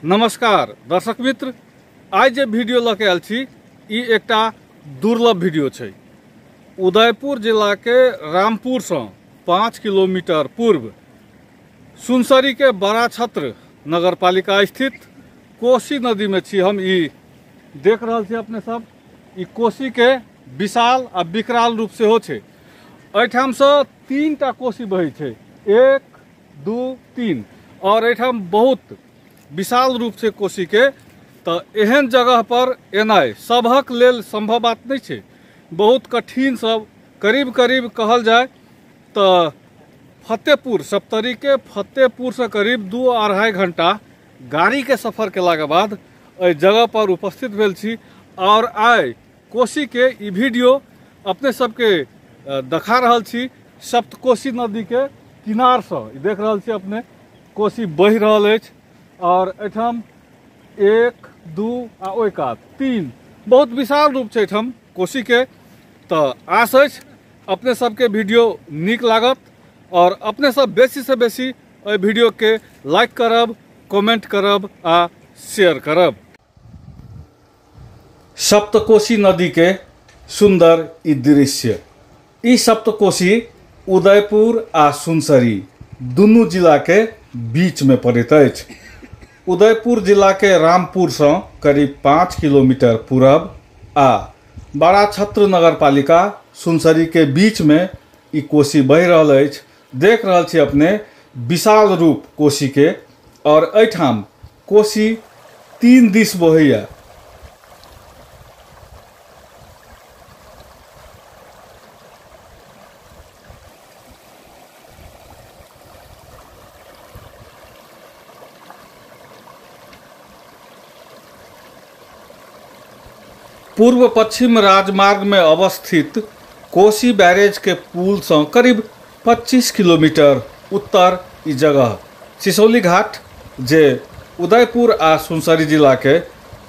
नमस्कार दर्शक मित्र, आज जे वीडियो लके आयल छी ई एकटा दुर्लभ वीडियो छै। उदयपुर जिला के रामपुर से 5 किलोमीटर पूर्व सुनसरी के बड़ा छत्र नगर पालिका स्थित कोसी नदी में छी हम। ई देख रहल छी अपने सब, ई कोसी के विशाल आ विकराल रूप से हो छै। एठाम से 3टा कोसी बहे छै, 1 2 3, और एठाम बहुत विशाल रूप से कोसी के। तो एहन जगह पर एनाइ सबहक लेल संभव बात नहीं छै, बहुत कठिन। सब करीब करीब कहल जाए तो फतेहपुर सप्तरी के फतेहपुर से करीब 2-2.5 घंटा गाड़ी के सफर केला के बाद एहि जगह पर उपस्थित भेल छी। और आइ कोसी के ई वीडियो अपने सबके देखा रहल छी सप्तकोशी नदी के किनार से। देख रहल छी अपने कोसी बहि रहल अछि और एठाम 1 2 आ ओहि कात 3 बहुत विशाल रूप छै एठाम कोसी के। तो आस अछि अपने सबके वीडियो नीक लागत और अपने सब बेसी से बेसी एहि वीडियो के लाइक करब, कमेंट करब आ शेयर करब। सप्तकोशी नदी के सुंदर ई दृश्य। ई सप्तकोशी उदयपुर आ सुनसरी दुनू जिला के बीच में पड़ैत अछि। उदयपुर जिला के रामपुर से करीब 5 किलोमीटर पूरब आ बड़ा छत्र नगर पालिका सुनसरी के बीच में ई कोसी बहि रहल अछि। देख रहल छी अपने विशाल रूप कोसी के, और एठाम कोसी 3 दिस बहैया। पूर्व पश्चिम राजमार्ग में अवस्थित कोसी बैरेज के पुल से करीब 25 किलोमीटर उत्तर ई जगह सिसौली घाट जे उदयपुर आ सुनसरी जिला के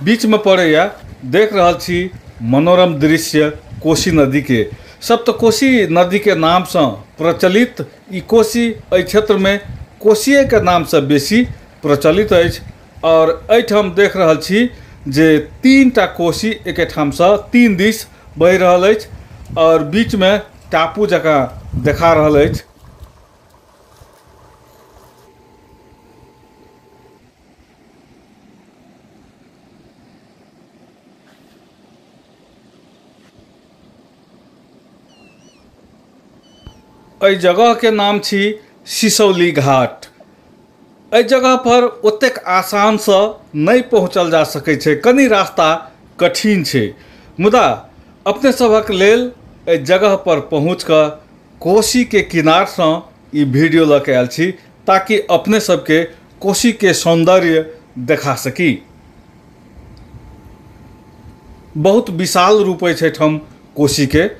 बीच में पड़ैया। देख रहल छी मनोरम दृश्य कोसी नदी के। सप्तकोशी नदी के नाम से प्रचलित ई कोसी एहि क्षेत्र में कोसिये के नाम से बेसी प्रचलित अछि। और एहिठाम देख रहल छी जे 3टा कोसी एक ठाम से 3 दिस बहि रहल अछि और बीच में टापू जकाँ देखा रहल अछि। एहि जगह के नाम छी सिसौली घाट। एहि जगह पर ओतेक आसान से नहीं पहुँचल जा सकै छै, कनी रास्ता कठिन छै। मुदा अपने सबक लेल एहि जगह पर पहुँच कऽ कोसी के किनार से ई वीडियो लऽ के आयल छी ताकि अपने सबके कोसी के सौंदर्य देखा सकी। बहुत विशाल रूप अछि एठाम कोसी के।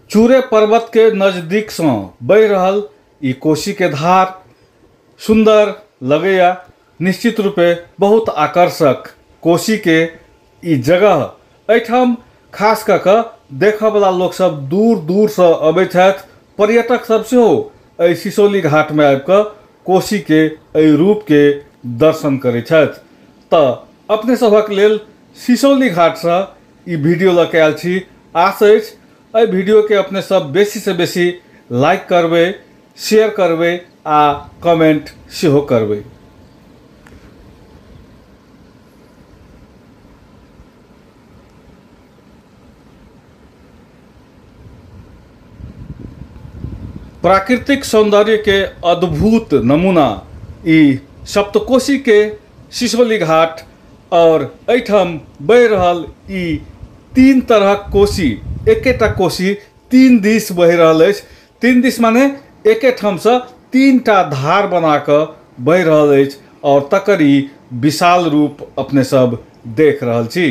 चूरे पर्वत के नजदीक से बहि रहल ई कोसी के धार सुंदर लगैया। निश्चित रूपे बहुत आकर्षक कोसी के ई जगह। एठाम खास कऽ कऽ देखऽ वाला लोग सब दूर दूर से अबै छथि। पर्यटक सब सेहो एहि सिसौली घाट में आबि कऽ कोसी के एहि रूप के दर्शन करै छथि। तऽ अपने सभक लेल सिसौली घाट से ई वीडियो लऽ के आयल छी। आस अछि एहि वीडियो के अपने सब बेसी से बेसी लाइक करबै, शेयर करबै आ कमेंट सेहो करबै। प्राकृतिक सौंदर्य के अद्भुत नमूना ई सप्तकोशी के सिसौली घाट। और एठाम बहि रहल ई 3 तरहक कोसी, एकेटा कोसी 3 दिस बहि रहल अछि। 3 दिस माने एके ठाम से 3टा धार बना कऽ बहि रहल अछि और तकर ई विशाल रूप अपने सब देख रहल छी।